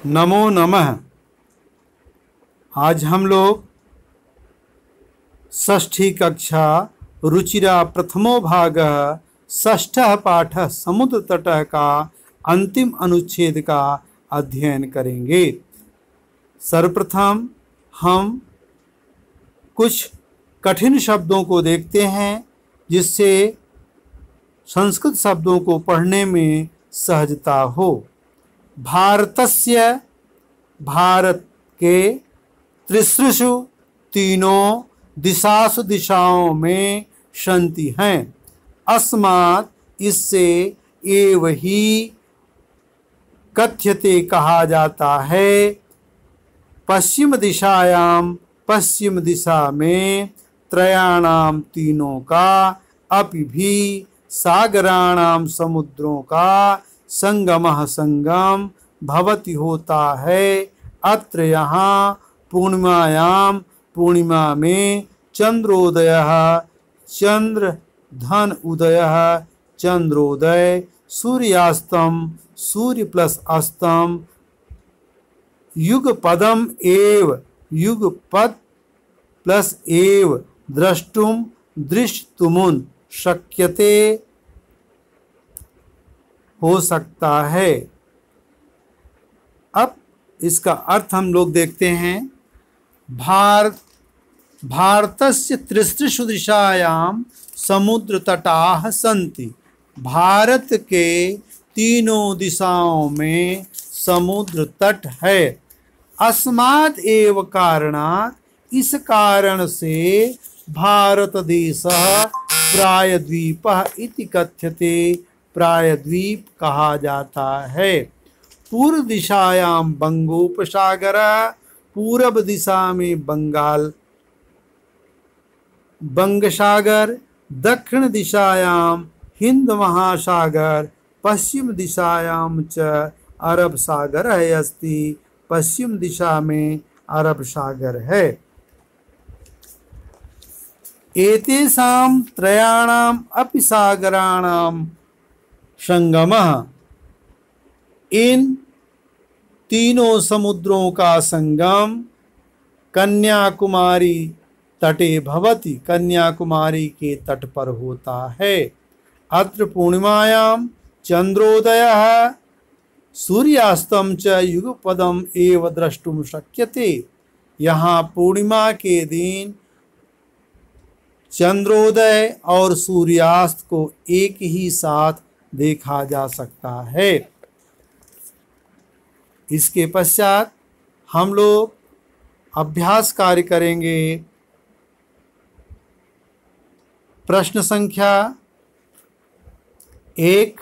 नमो नमः। आज हम लोग षष्ठी कक्षा रुचिरा प्रथमो भाग षष्ठः पाठ समुद्र तटः का अंतिम अनुच्छेद का अध्ययन करेंगे। सर्वप्रथम हम कुछ कठिन शब्दों को देखते हैं जिससे संस्कृत शब्दों को पढ़ने में सहजता हो। भारतस्य, भारत के, त्रिसृषु, तीनों दिशासु, दिशाओं में सन्ति हैं। अस्मात्, इससे, एव ही, कथ्यते कहा जाता है। पश्चिम दिशायाम, पश्चिम दिशा में, त्रयाणाम, तीनों का, अपि भी, सागराणाम, समुद्रों का, संगमः, संगम, भवति, होता है। अत्र, यहाँ, पूर्णिमायाम, पूर्णिमा में, चंद्रोदयः, चंद्र धन उदयः, चंद्रोदय, सूर्यास्तम, सूर्य प्लस अस्तम, युगपदम एव, युगपद प्लस एव, द्रष्टुम, दृष्टुमुन, शक्यते, हो सकता है। अब इसका अर्थ हम लोग देखते हैं। भारतस्य त्रिसृषु दिशायाम समुद्र तटाः सन्ति। भारत के तीनों दिशाओं में समुद्र तट है। अस्मात् एव कारणात्, इस कारण से, भारत देशः प्रायद्वीपः इति कथ्यते, प्रायद्वीप कहा जाता है। पूर्व दिशायां बंगोपसागर, पूरब दिशा में बंग सागर, दक्षिण दिशायां हिंद महासागर, पश्चिम दिशायां च अरब सागर है अस्ति, पश्चिम दिशा में अरब सागर है। एतेषां त्रयाणाम अपि सागराणाम संगमः, इन तीनों समुद्रों का संगम कन्याकुमारी तटे भवति, कन्याकुमारी के तट पर होता है। अत्र पूर्णिमायां चंद्रोदयः, सूर्यास्तम च युगपदम एव द्रष्टुम शक्यते। यहाँ पूर्णिमा के दिन चंद्रोदय और सूर्यास्त को एक ही साथ देखा जा सकता है। इसके पश्चात हम लोग अभ्यास कार्य करेंगे। प्रश्न संख्या 1,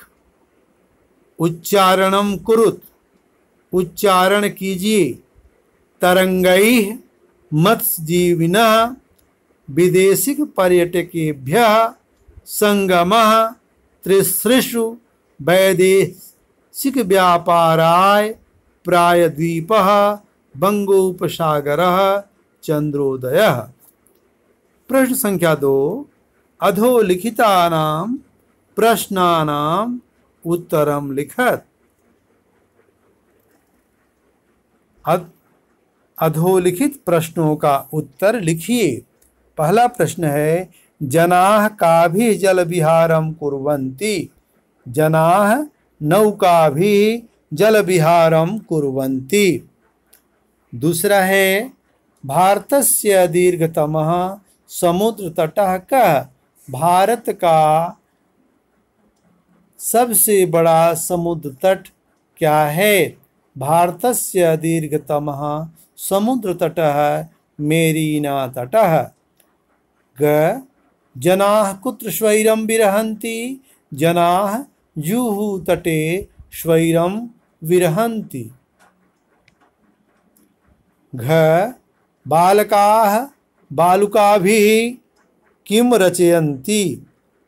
उच्चारणम कुरुत, उच्चारण कीजिए। तरंगैः मत्स्यजीविनः विदेशिक पर्यटकेभ्यः संगमः त्रिसृषु वैदेशिक व्यापाराय प्रायद्वीपः बंगोपसागरः चंद्रोदयः। प्रश्न संख्या 2, अधोलिखितानां प्रश्नानां उत्तरं लिखत। अधोलिखित प्रश्नों का उत्तर लिखिए। पहला प्रश्न है, जनाः काभिः जलविहारं कुर्वन्ति। जनाः नौकाभिः जलविहारं कुर्वन्ति। दूसरा है, भारतस्य दीर्घतमः समुद्र तटः कः। भारत का सबसे बड़ा समुद्र तट क्या है। भारतस्य दीर्घतमः समुद्र तटः मेरीना तटः। ग, जनाः कुत्र स्वैरं विरहन्ति। जनाः जुहू तटे स्वैरं विरहन्ति। घ, बालकाः बालुकाभिः किं रचयन्ति।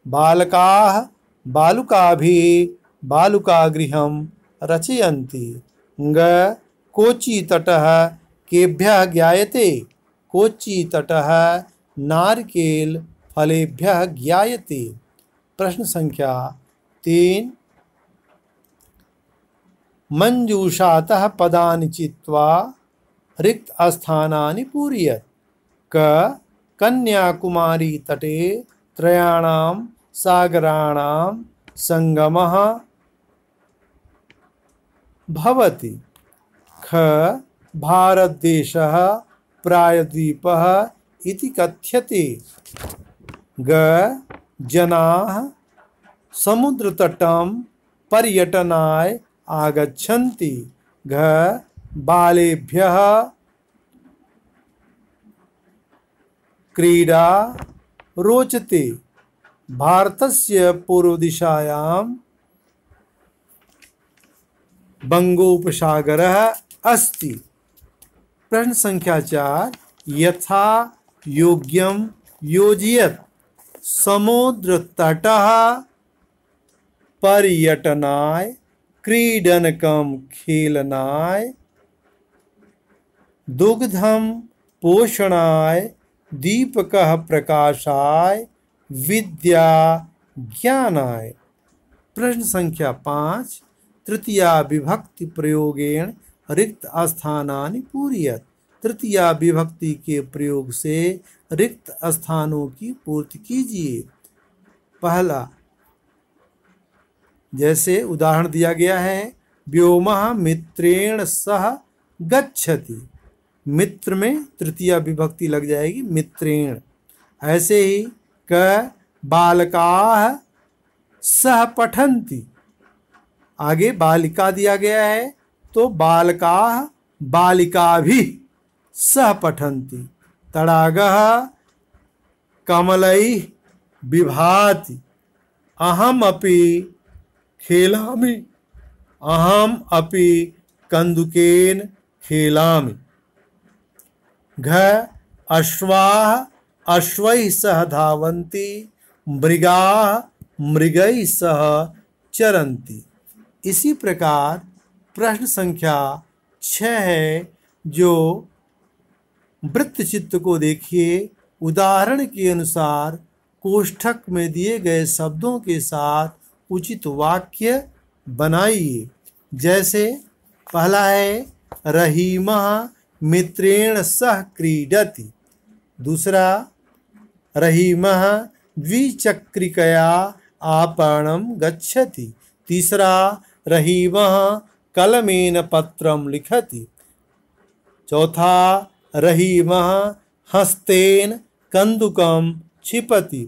बालकाः बालुकाभिः बालुकागृहं रचयन्ति। ङ, कोची तटः केभ्यः ज्ञायते। कोची तटः नारिकेल फलेभ्यः ज्ञायते। प्रश्न संख्या 3, मंजूषातः पदानि चित्वा रिक्त स्थानानि पूरयेत्। क कन्याकुमारी तटे त्रयाणां सागराणां संगमः भवति। ख भारतदेशः प्रायद्वीपः इति कथ्यते। ग जनाः समुद्रतटं पर्यटनाय आगच्छन्ति। घ बालेभ्यः क्रीडा रोचते। भारतस्य पूर्वदिशायां बंगोपसागरः अस्ति। प्रश्न संख्या 4। यथा योग्यं योजयेत्। समुद्रतटः पर्यटनाय क्रीडनकं खेलनाय दुग्धं पोषणाय दीपकः प्रकाशाय विद्या ज्ञानाय। प्रश्न संख्या 5। तृतीया विभक्ति प्रयोगेण रिक्त स्थानानि पूरयेत्। तृतीया विभक्ति के प्रयोग से रिक्त स्थानों की पूर्ति कीजिए। पहला, जैसे उदाहरण दिया गया है, व्योमः मित्रेण सह गच्छति। मित्र में तृतीया विभक्ति लग जाएगी, मित्रेण। ऐसे ही क बालकाः सह पठन्ति। आगे बालिका दिया गया है तो बालकाः बालिकाभिः सह पठन्ति। तडागः कमलैः विभाति। अहम् अपि खेलामि। अहम् अपि कन्दुकेन खेलामि। घ अश्वाः अश्वैः सह धावन्ति। मृगाः मृगैः सह चरन्ति। इसी प्रकार प्रश्न संख्या 6 है, जो वृत्तचित्र को देखिए। उदाहरण के अनुसार कोष्ठक में दिए गए शब्दों के साथ उचित वाक्य बनाइए। जैसे पहला है, रहीमः मित्रेण सह क्रीडति। दूसरा, रहीमः द्विचक्रिकया आपणं गच्छति। तीसरा, रहीमः कलमेन पत्रं लिखति। चौथा, रहीमः हस्तेन कन्दुकं क्षिपति।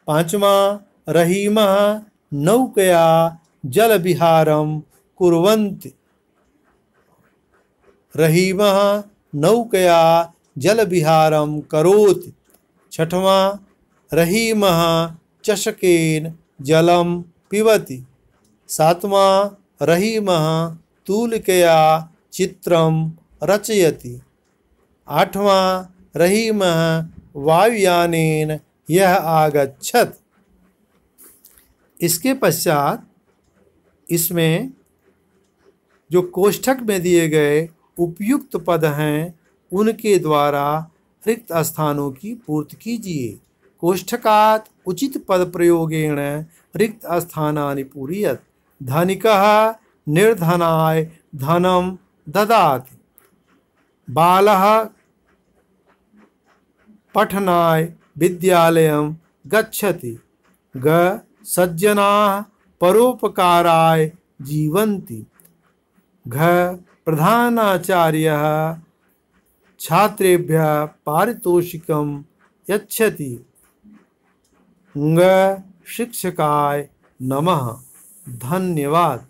पांचवा, रहीमः नौकया जलविहारं कुर्वन्ति। रहीमः नौकया जलविहारं करोति। छठवां, रहीमः चषकेन जलं पिबति। सातवां, रहीमः तूलिकया चित्रं रचयति। आठवां, रहीमः वायुयानेन यह आगच्छत्। इसके पश्चात इसमें जो कोष्ठक में दिए गए उपयुक्त पद हैं, उनके द्वारा रिक्त स्थानों की पूर्ति कीजिए। कोष्ठकात् उचित पद प्रयोगेण रिक्त स्थानानि पूरयेत्। धनिकः निर्धनाय धनं ददाति। बालः पठनाय विद्यालयं गच्छति। ग सज्जनाः परोपकाराय जीवन्ति। घ प्रधानाचार्यः छात्रेभ्यः पारितोषिकं यच्छति। ङ शिक्षकाय नमः। धन्यवाद।